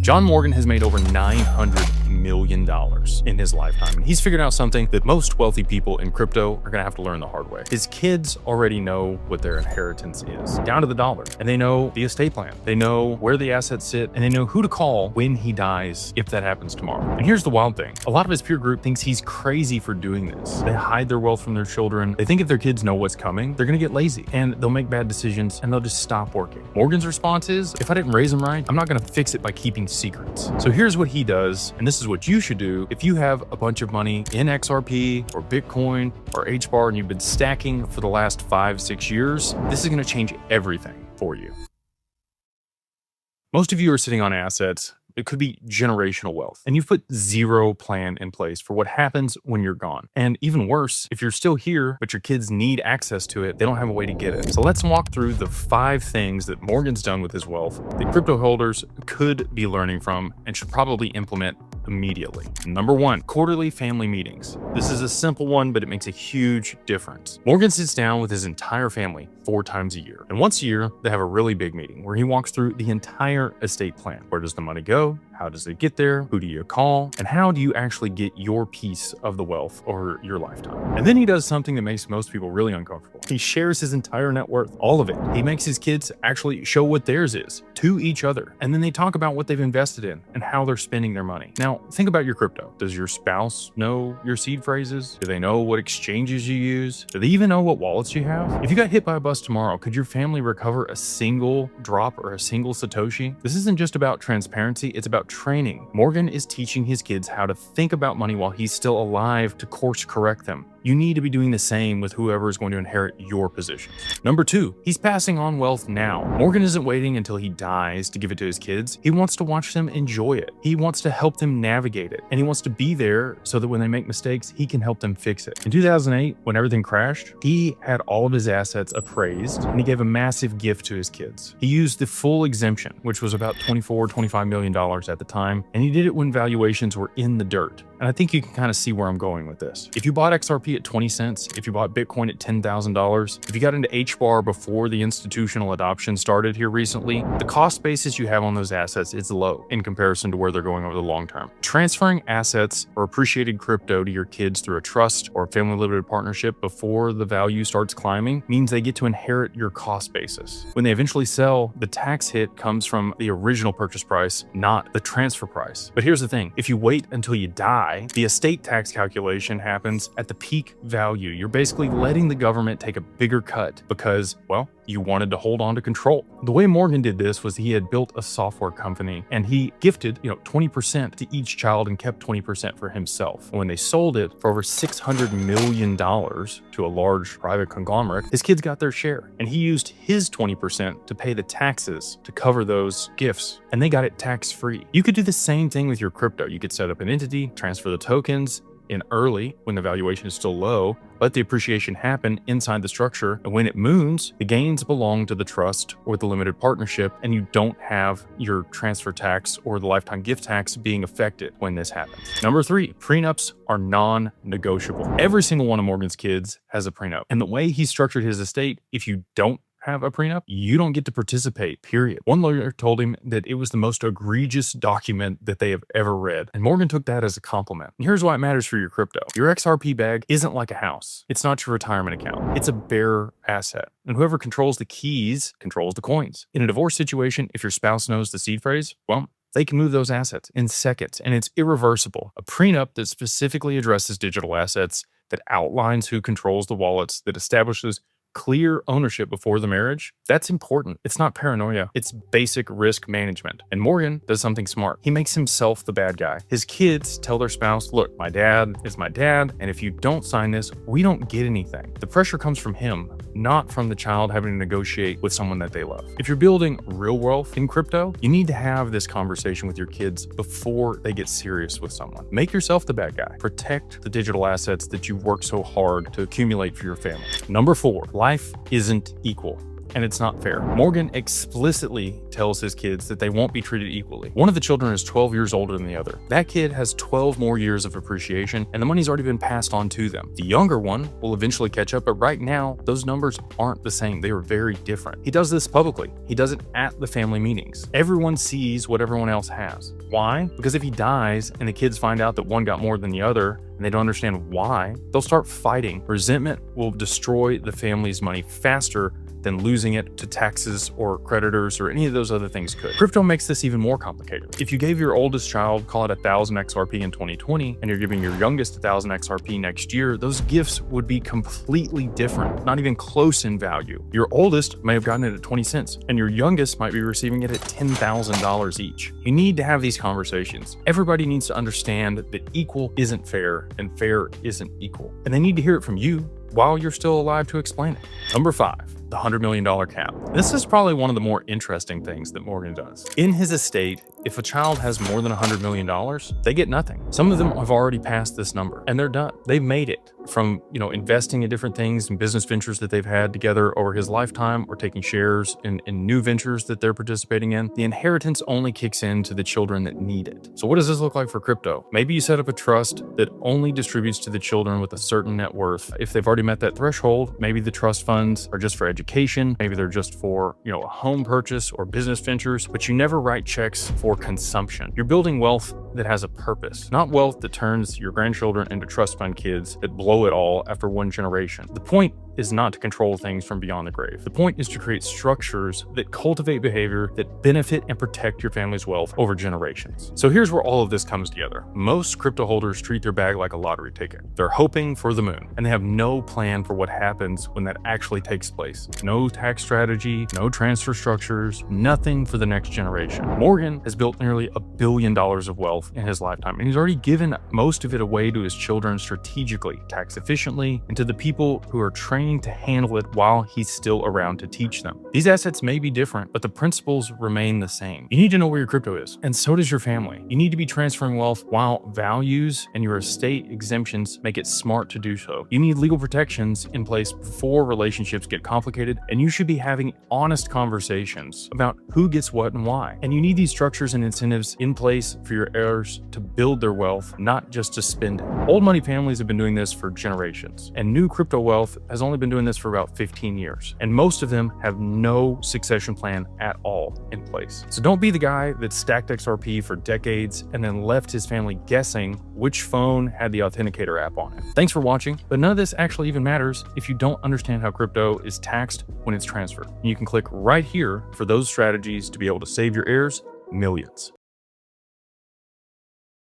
John Morgan has made over $900 million in his lifetime, and he's figured out something that most wealthy people in crypto are gonna have to learn the hard way. His kids already know what their inheritance is, down to the dollar, and they know the estate plan. They know where the assets sit, and they know who to call when he dies, if that happens tomorrow. And here's the wild thing. A lot of his peer group thinks he's crazy for doing this. They hide their wealth from their children. They think if their kids know what's coming, they're gonna get lazy, and they'll make bad decisions, and they'll just stop working. Morgan's response is, if I didn't raise them right, I'm not gonna fix it by keeping secrets. So here's what he does, and this is what you should do if you have a bunch of money in XRP or Bitcoin or HBAR and you've been stacking for the last 5-6 years. This is going to change everything for you. Most of you are sitting on assets. It could be generational wealth, and you've put zero plan in place for what happens when you're gone. And even worse, if you're still here, but your kids need access to it, they don't have a way to get it. So let's walk through the 5 things that Morgan's done with his wealth that crypto holders could be learning from and should probably implement immediately. Number 1, quarterly family meetings. This is a simple one, but it makes a huge difference. Morgan sits down with his entire family 4 times a year. And once a year, they have a really big meeting where he walks through the entire estate plan. Where does the money go? How does it get there? Who do you call? And how do you actually get your piece of the wealth over your lifetime? And then he does something that makes most people really uncomfortable. He shares his entire net worth, all of it. He makes his kids actually show what theirs is to each other. And then they talk about what they've invested in and how they're spending their money. Now, think about your crypto. Does your spouse know your seed phrases? Do they know what exchanges you use? Do they even know what wallets you have? If you got hit by a bus tomorrow, could your family recover a single drop or a single Satoshi? This isn't just about transparency, it's about training. Morgan is teaching his kids how to think about money while he's still alive to course correct them. You need to be doing the same with whoever is going to inherit your positions. Number 2, he's passing on wealth now. Morgan isn't waiting until he dies to give it to his kids. He wants to watch them enjoy it. He wants to help them navigate it. And he wants to be there so that when they make mistakes, he can help them fix it. In 2008, when everything crashed, he had all of his assets appraised and he gave a massive gift to his kids. He used the full exemption, which was about $25 million at the time. And he did it when valuations were in the dirt. And I think you can kind of see where I'm going with this. If you bought XRP at 20 cents, if you bought Bitcoin at $10,000, if you got into HBAR before the institutional adoption started here recently, the cost basis you have on those assets is low in comparison to where they're going over the long term. Transferring assets or appreciated crypto to your kids through a trust or a family limited partnership before the value starts climbing means they get to inherit your cost basis. When they eventually sell, the tax hit comes from the original purchase price, not the transfer price. But here's the thing, if you wait until you die, the estate tax calculation happens at the peak value. You're basically letting the government take a bigger cut because, well, you wanted to hold on to control. The way Morgan did this was he had built a software company and he gifted, 20% to each child and kept 20% for himself. And when they sold it for over $600 million to a large private conglomerate, his kids got their share. And he used his 20% to pay the taxes to cover those gifts. And they got it tax-free. You could do the same thing with your crypto. You could set up an entity, transfer the tokens in early when the valuation is still low, let the appreciation happen inside the structure, and when it moons, the gains belong to the trust or the limited partnership, and you don't have your transfer tax or the lifetime gift tax being affected when this happens. Number 3, prenups are non-negotiable. Every single one of Morgan's kids has a prenup, and the way he structured his estate, if you don't have a prenup, you don't get to participate, period. One lawyer told him that it was the most egregious document that they have ever read, and Morgan took that as a compliment. And here's why it matters for your crypto. Your XRP bag isn't like a house. It's not your retirement account. It's a bare asset, and whoever controls the keys controls the coins. In a divorce situation, if your spouse knows the seed phrase, well, they can move those assets in seconds, and it's irreversible. A prenup that specifically addresses digital assets, that outlines who controls the wallets, that establishes clear ownership before the marriage, that's important. It's not paranoia. It's basic risk management. And Morgan does something smart. He makes himself the bad guy. His kids tell their spouse, look, my dad is my dad, and if you don't sign this, we don't get anything. The pressure comes from him, not from the child having to negotiate with someone that they love. If you're building real wealth in crypto, you need to have this conversation with your kids before they get serious with someone. Make yourself the bad guy. Protect the digital assets that you work so hard to accumulate for your family. Number 4, life isn't equal. and it's not fair. Morgan explicitly tells his kids that they won't be treated equally. One of the children is 12 years older than the other. That kid has 12 more years of appreciation, and the money's already been passed on to them. The younger one will eventually catch up, but right now, those numbers aren't the same. They are very different. He does this publicly. He does it at the family meetings. Everyone sees what everyone else has. Why? Because if he dies and the kids find out that one got more than the other, and they don't understand why, they'll start fighting. Resentment will destroy the family's money faster than losing it to taxes or creditors or any of those other things could. Crypto makes this even more complicated. If you gave your oldest child, call it 1,000 XRP in 2020, and you're giving your youngest 1,000 XRP next year, those gifts would be completely different, not even close in value. Your oldest may have gotten it at 20 cents, and your youngest might be receiving it at $10,000 each. You need to have these conversations. Everybody needs to understand that equal isn't fair, and fair isn't equal. And they need to hear it from you while you're still alive to explain it. Number 5. The $100 million cap. This is probably one of the more interesting things that Morgan does. In his estate, if a child has more than $100 million, they get nothing. Some of them have already passed this number and they're done. They've made it from, investing in different things and business ventures that they've had together over his lifetime, or taking shares in new ventures that they're participating in. The inheritance only kicks in to the children that need it. So what does this look like for crypto? Maybe you set up a trust that only distributes to the children with a certain net worth. If they've already met that threshold, maybe the trust funds are just for education. Maybe they're just for, a home purchase or business ventures, but you never write checks for consumption. You're building wealth that has a purpose, not wealth that turns your grandchildren into trust fund kids that blow it all after one generation. The point is not to control things from beyond the grave. The point is to create structures that cultivate behavior that benefit and protect your family's wealth over generations. So here's where all of this comes together. Most crypto holders treat their bag like a lottery ticket. They're hoping for the moon, and they have no plan for what happens when that actually takes place. No tax strategy, no transfer structures, nothing for the next generation. Morgan has built nearly $1 billion of wealth in his lifetime, and he's already given most of it away to his children strategically, tax efficiently, and to the people who are training to handle it while he's still around to teach them. These assets may be different, but the principles remain the same. You need to know where your crypto is, and so does your family. You need to be transferring wealth while values and your estate exemptions make it smart to do so. You need legal protections in place before relationships get complicated, and you should be having honest conversations about who gets what and why. And you need these structures and incentives in place for your heirs to build their wealth, not just to spend it. Old money families have been doing this for generations, and new crypto wealth has only been doing this for about 15 years, and most of them have no succession plan at all in place. So don't be the guy that stacked XRP for decades and then left his family guessing which phone had the authenticator app on it. Thanks for watching, but none of this actually even matters if you don't understand how crypto is taxed when it's transferred. And you can click right here for those strategies to be able to save your heirs millions.